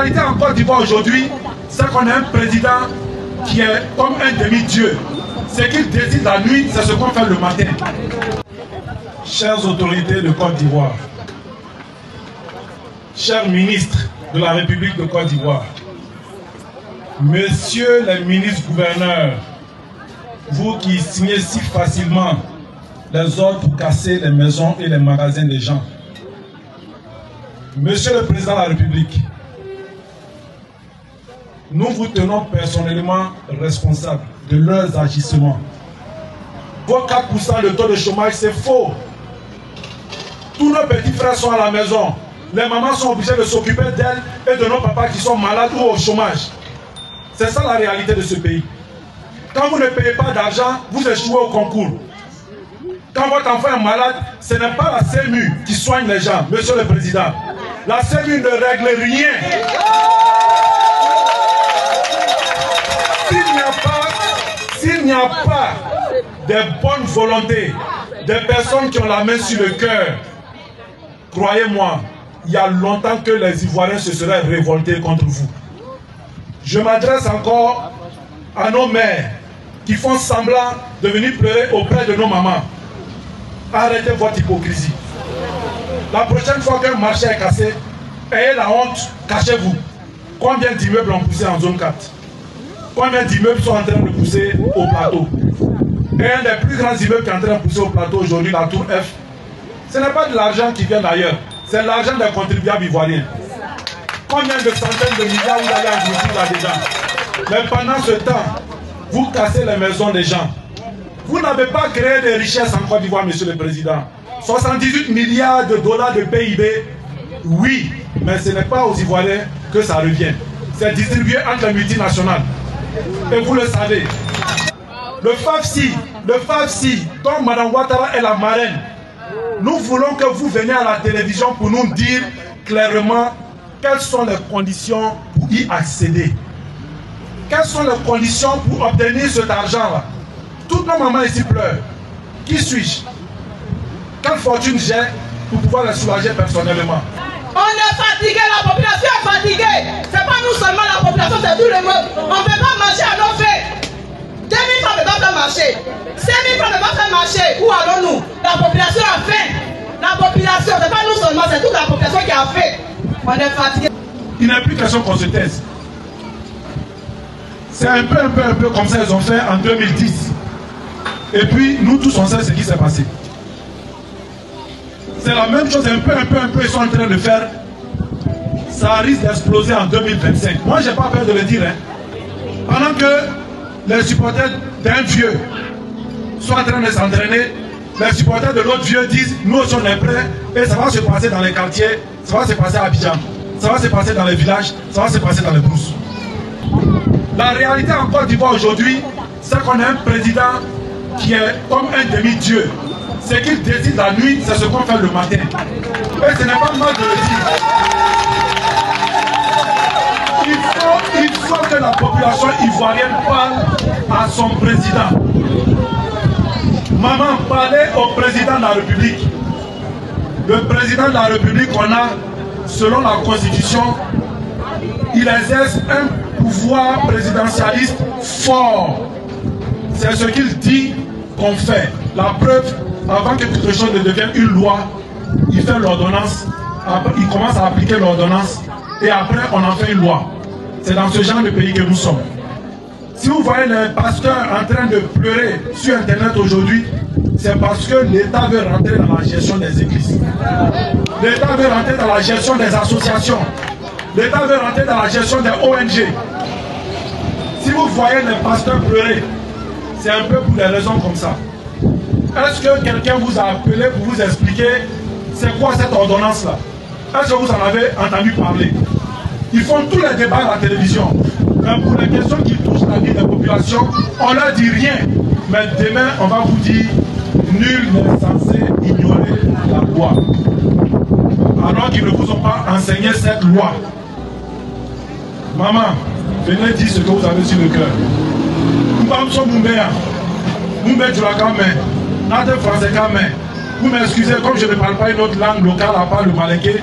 réalité en Côte d'Ivoire aujourd'hui, c'est qu'on a un président qui est comme un demi-dieu. Ce qu'il décide la nuit, c'est ce qu'on fait le matin. Chères autorités de Côte d'Ivoire, chers ministres de la République de Côte d'Ivoire, messieurs les ministres-gouverneurs, vous qui signez si facilement les ordres pour casser les maisons et les magasins des gens, monsieur le président de la République, nous vous tenons personnellement responsables de leurs agissements. Vos 4% de taux de chômage, c'est faux. Tous nos petits frères sont à la maison. Les mamans sont obligées de s'occuper d'elles et de nos papas qui sont malades ou au chômage. C'est ça la réalité de ce pays. Quand vous ne payez pas d'argent, vous échouez au concours. Quand votre enfant est malade, ce n'est pas la CMU qui soigne les gens, monsieur le président. La CMU ne règle rien. S'il n'y a pas de bonnes volontés, des personnes qui ont la main sur le cœur, croyez-moi, il y a longtemps que les Ivoiriens se seraient révoltés contre vous. Je m'adresse encore à nos mères qui font semblant de venir pleurer auprès de nos mamans. Arrêtez votre hypocrisie. La prochaine fois qu'un marché est cassé, ayez la honte, cachez-vous. Combien d'immeubles ont poussé en zone 4? Combien d'immeubles sont en train de pousser au plateau? Et un des plus grands immeubles qui est en train de pousser au plateau aujourd'hui, la tour F, ce n'est pas de l'argent qui vient d'ailleurs, c'est l'argent des contribuables ivoiriens. Combien de centaines de milliards vous allez engloutir là-dedans? Mais pendant ce temps, vous cassez les maisons des gens. Vous n'avez pas créé de richesses en Côte d'Ivoire, monsieur le président. 78 milliards de dollars de PIB, oui, mais ce n'est pas aux Ivoiriens que ça revient. C'est distribué entre les multinationales. Et vous le savez. Le FAFSI, dont Mme Ouattara est la marraine, nous voulons que vous veniez à la télévision pour nous dire clairement quelles sont les conditions pour y accéder. Quelles sont les conditions pour obtenir cet argent-là? Toutes nos mamans ici pleurent. Qui suis-je? Quelle fortune j'ai pour pouvoir les soulager personnellement? On est fatigué, la population est fatiguée. C'est pas nous seulement la population, c'est tout le monde. On ne peut pas marcher à nos frais. 2000 francs ne peuvent pas marcher. 5000 francs ne peuvent pas marcher. Où allons-nous? La population a faim. La population, c'est pas nous seulement, c'est toute la population qui a faim. On est fatigué. Il n'est plus question qu'on se taise. C'est un peu comme ça ils ont fait en 2010. Et puis, nous tous on sait ce qui s'est passé. C'est la même chose, un peu, ils sont en train de faire. Ça risque d'exploser en 2025. Moi, je n'ai pas peur de le dire. Hein. Pendant que les supporters d'un vieux sont en train de s'entraîner, les supporters de l'autre vieux disent, nous aussi on est prêts, et ça va se passer dans les quartiers, ça va se passer à Abidjan, ça va se passer dans les villages, ça va se passer dans les brousses. La réalité en Côte d'Ivoire aujourd'hui, c'est qu'on a un président qui est comme un demi-dieu. Ce qu'il décide la nuit, c'est ce qu'on fait le matin. Et ce n'est pas mal de le dire. Il faut que la population ivoirienne parle à son président. Maman, parlez au président de la République. Le président de la République qu'on a, selon la Constitution, il exerce un pouvoir présidentialiste fort. C'est ce qu'il dit qu'on fait. La preuve, avant que quelque chose ne devienne une loi, il fait l'ordonnance, il commence à appliquer l'ordonnance et après on en fait une loi. C'est dans ce genre de pays que nous sommes. Si vous voyez les pasteurs en train de pleurer sur Internet aujourd'hui, c'est parce que l'État veut rentrer dans la gestion des églises. L'État veut rentrer dans la gestion des associations. L'État veut rentrer dans la gestion des ONG. Si vous voyez les pasteurs pleurer, c'est un peu pour des raisons comme ça. Est-ce que quelqu'un vous a appelé pour vous expliquer c'est quoi cette ordonnance-là? Est-ce que vous en avez entendu parler? Ils font tous les débats à la télévision. Mais pour les questions qui touchent la vie des populations, on ne leur dit rien. Mais demain, on va vous dire nul n'est censé ignorer la loi. Alors qu'ils ne vous ont pas enseigné cette loi. Maman, venez dire ce que vous avez sur le cœur. Nous sommes nous mettons la caméra, notre français caméra. Vous m'excusez, comme je ne parle pas une autre langue locale à part le malinké,